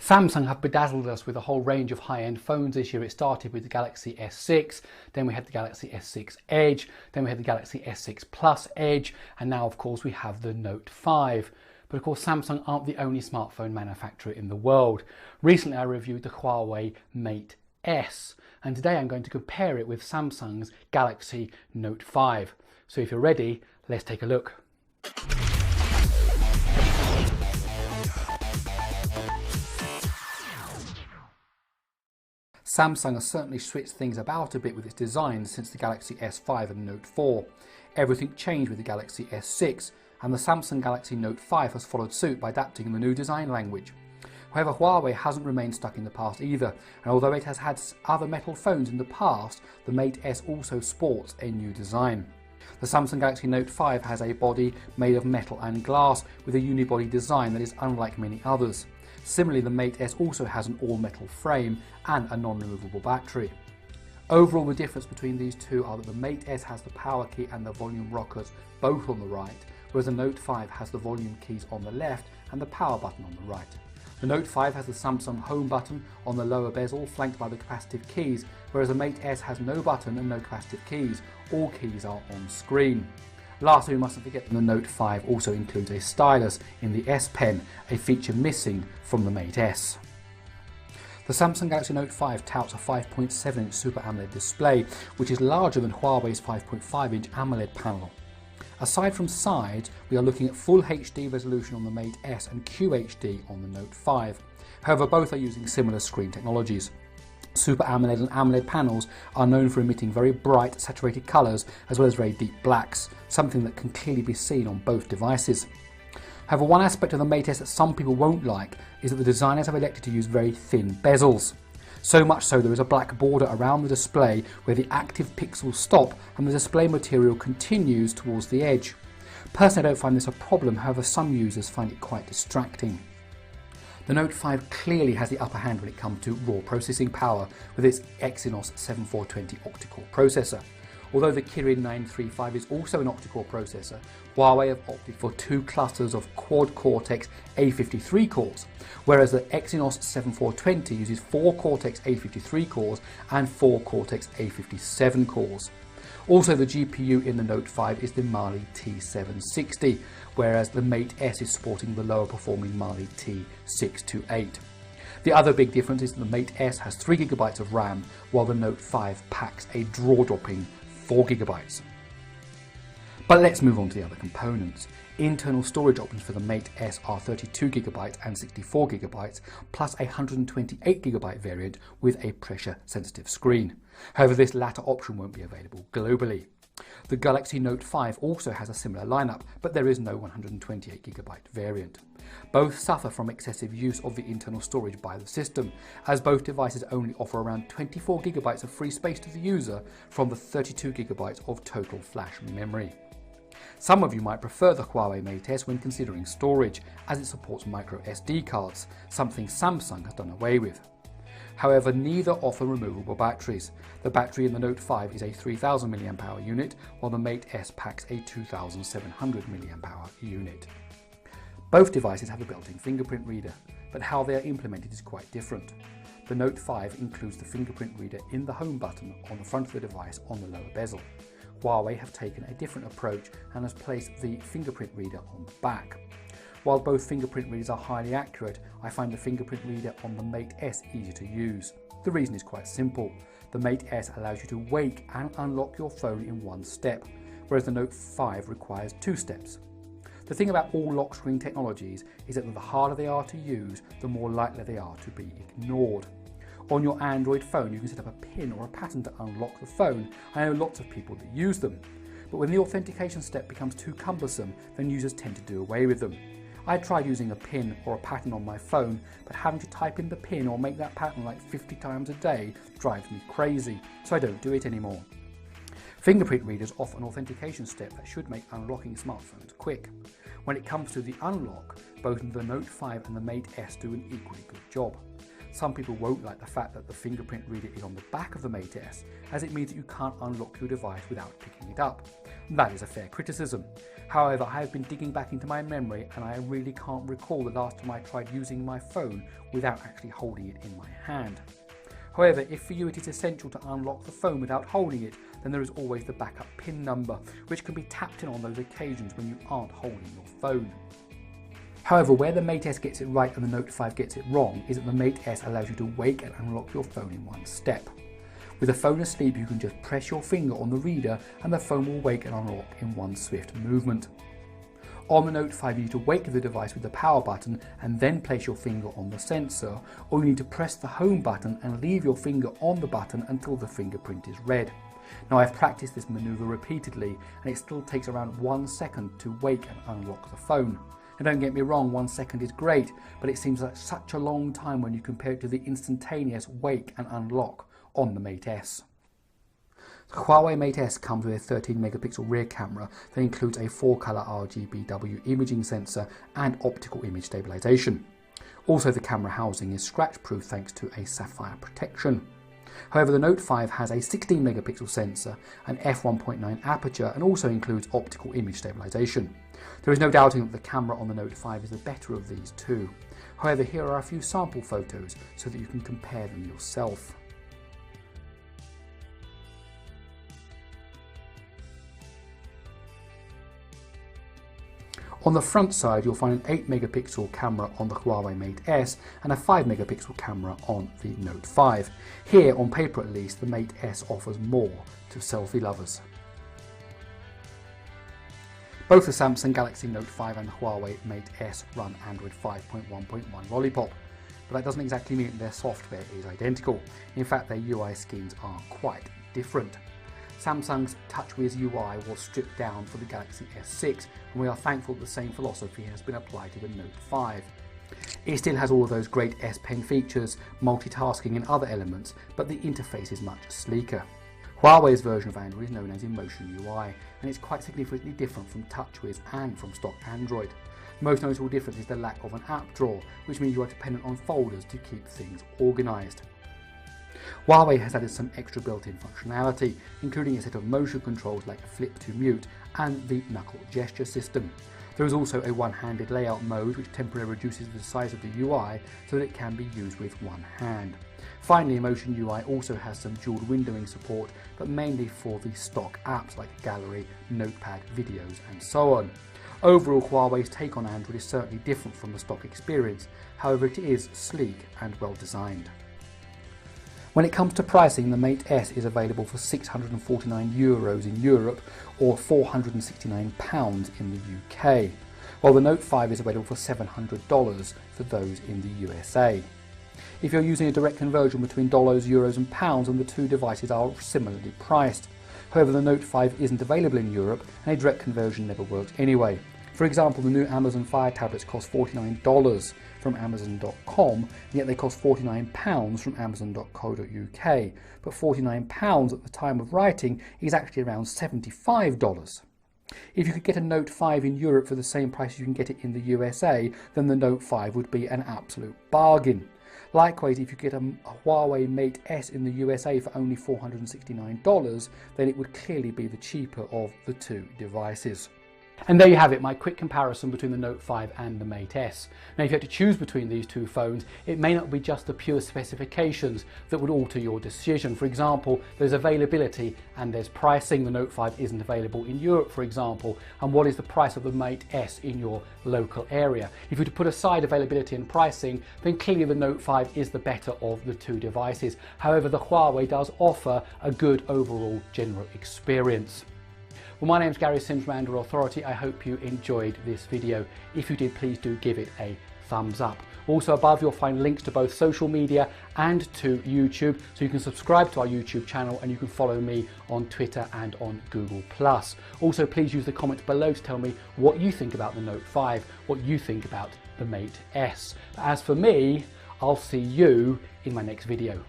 Samsung have bedazzled us with a whole range of high-end phones this year. It started with the Galaxy S6, then we had the Galaxy S6 Edge, then we had the Galaxy S6 Plus Edge, and now of course we have the Note 5. But of course Samsung aren't the only smartphone manufacturer in the world. Recently I reviewed the Huawei Mate S, and today I'm going to compare it with Samsung's Galaxy Note 5. So if you're ready, let's take a look. Samsung has certainly switched things about a bit with its design since the Galaxy S5 and Note 4. Everything changed with the Galaxy S6, and the Samsung Galaxy Note 5 has followed suit by adapting the new design language. However, Huawei hasn't remained stuck in the past either, and although it has had other metal phones in the past, the Mate S also sports a new design. The Samsung Galaxy Note 5 has a body made of metal and glass with a unibody design that is unlike many others. Similarly, the Mate S also has an all-metal frame and a non-removable battery. Overall, the difference between these two are that the Mate S has the power key and the volume rockers both on the right, whereas the Note 5 has the volume keys on the left and the power button on the right. The Note 5 has the Samsung home button on the lower bezel flanked by the capacitive keys, whereas the Mate S has no button and no capacitive keys. All keys are on screen. Lastly, we mustn't forget that the Note 5 also includes a stylus in the S Pen, a feature missing from the Mate S. The Samsung Galaxy Note 5 touts a 5.7-inch Super AMOLED display, which is larger than Huawei's 5.5-inch AMOLED panel. Aside from size, we are looking at full HD resolution on the Mate S and QHD on the Note 5. However, both are using similar screen technologies. Super AMOLED and AMOLED panels are known for emitting very bright saturated colours as well as very deep blacks, something that can clearly be seen on both devices. However, one aspect of the Mate S that some people won't like is that the designers have elected to use very thin bezels. So much so there is a black border around the display where the active pixels stop and the display material continues towards the edge. Personally, I don't find this a problem, however some users find it quite distracting. The Note 5 clearly has the upper hand when it comes to raw processing power with its Exynos 7420 octa-core processor. Although the Kirin 935 is also an octa-core processor, Huawei have opted for two clusters of quad Cortex A53 cores, whereas the Exynos 7420 uses 4 Cortex A53 cores and 4 Cortex A57 cores. Also, the GPU in the Note 5 is the Mali T760, whereas the Mate S is sporting the lower performing Mali T628. The other big difference is that the Mate S has 3GB of RAM, while the Note 5 packs a draw-dropping 4GB. But let's move on to the other components. Internal storage options for the Mate S are 32GB and 64GB, plus a 128GB variant with a pressure-sensitive screen. However, this latter option won't be available globally. The Galaxy Note 5 also has a similar lineup, but there is no 128GB variant. Both suffer from excessive use of the internal storage by the system, as both devices only offer around 24GB of free space to the user from the 32GB of total flash memory. Some of you might prefer the Huawei Mate S when considering storage, as it supports micro SD cards, something Samsung has done away with. However, neither offer removable batteries. The battery in the Note 5 is a 3000 mAh unit, while the Mate S packs a 2700 mAh unit. Both devices have a built-in fingerprint reader, but how they are implemented is quite different. The Note 5 includes the fingerprint reader in the home button on the front of the device on the lower bezel. Huawei have taken a different approach and has placed the fingerprint reader on the back. While both fingerprint readers are highly accurate, I find the fingerprint reader on the Mate S easier to use. The reason is quite simple. The Mate S allows you to wake and unlock your phone in one step, whereas the Note 5 requires 2 steps. The thing about all lock screen technologies is that the harder they are to use, the more likely they are to be ignored. On your Android phone, you can set up a PIN or a pattern to unlock the phone. I know lots of people that use them. But when the authentication step becomes too cumbersome, then users tend to do away with them. I tried using a PIN or a pattern on my phone, but having to type in the PIN or make that pattern like 50 times a day drives me crazy, so I don't do it anymore. Fingerprint readers offer an authentication step that should make unlocking smartphones quick. When it comes to the unlock, both the Note 5 and the Mate S do an equally good job. Some people won't like the fact that the fingerprint reader is on the back of the Mate S, as it means that you can't unlock your device without picking it up. That is a fair criticism. However, I have been digging back into my memory and I really can't recall the last time I tried using my phone without actually holding it in my hand. However, if for you it is essential to unlock the phone without holding it, then there is always the backup PIN number, which can be tapped in on those occasions when you aren't holding your phone. However, where the Mate S gets it right and the Note 5 gets it wrong is that the Mate S allows you to wake and unlock your phone in one step. With the phone asleep, you can just press your finger on the reader and the phone will wake and unlock in one swift movement. On the Note 5, you need to wake the device with the power button and then place your finger on the sensor, or you need to press the home button and leave your finger on the button until the fingerprint is read. Now, I've practiced this maneuver repeatedly and it still takes around 1 second to wake and unlock the phone. And don't get me wrong, 1 second is great, but it seems like such a long time when you compare it to the instantaneous wake and unlock on the Mate S. The Huawei Mate S comes with a 13 megapixel rear camera that includes a 4-color RGBW imaging sensor and optical image stabilization. Also, the camera housing is scratch proof thanks to a sapphire protection. However, the Note 5 has a 16 megapixel sensor, an f1.9 aperture and also includes optical image stabilization. There is no doubting that the camera on the Note 5 is the better of these two. However, here are a few sample photos so that you can compare them yourself. On the front side, you'll find an 8 megapixel camera on the Huawei Mate S and a 5 megapixel camera on the Note 5. Here, on paper at least, the Mate S offers more to selfie lovers. Both the Samsung Galaxy Note 5 and the Huawei Mate S run Android 5.1.1 Lollipop, but that doesn't exactly mean that their software is identical. In fact, their UI skins are quite different. Samsung's TouchWiz UI was stripped down for the Galaxy S6, and we are thankful that the same philosophy has been applied to the Note 5. It still has all of those great S Pen features, multitasking and other elements, but the interface is much sleeker. Huawei's version of Android is known as Emotion UI, and it's quite significantly different from TouchWiz and from stock Android. The most notable difference is the lack of an app drawer, which means you are dependent on folders to keep things organised. Huawei has added some extra built-in functionality, including a set of motion controls like flip to mute and the knuckle gesture system. There is also a one-handed layout mode which temporarily reduces the size of the UI so that it can be used with one hand. Finally, Emotion UI also has some dual windowing support, but mainly for the stock apps like Gallery, Notepad, Videos and so on. Overall, Huawei's take on Android is certainly different from the stock experience, however it is sleek and well designed. When it comes to pricing, the Mate S is available for €649 in Europe or £469 in the UK, while the Note 5 is available for $700 for those in the USA. If you're using a direct conversion between dollars, euros and pounds, then the two devices are similarly priced. However, the Note 5 isn't available in Europe and a direct conversion never works anyway. For example, the new Amazon Fire tablets cost $49 from Amazon.com, and yet they cost £49 from Amazon.co.uk, but £49 at the time of writing is actually around $75. If you could get a Note 5 in Europe for the same price as you can get it in the USA, then the Note 5 would be an absolute bargain. Likewise, if you get a Huawei Mate S in the USA for only $469, then it would clearly be the cheaper of the two devices. And there you have it, my quick comparison between the Note 5 and the Mate S. Now, if you had to choose between these two phones, it may not be just the pure specifications that would alter your decision. For example, there's availability and there's pricing. The Note 5 isn't available in Europe, for example. And what is the price of the Mate S in your local area? If you were to put aside availability and pricing, then clearly the Note 5 is the better of the two devices. However, the Huawei does offer a good overall general experience. Well, my name's Gary Sims from Android Authority. I hope you enjoyed this video. If you did, please do give it a thumbs up. Also above, you'll find links to both social media and to YouTube, so you can subscribe to our YouTube channel and you can follow me on Twitter and on Google+. Also, please use the comments below to tell me what you think about the Note 5, what you think about the Mate S. As for me, I'll see you in my next video.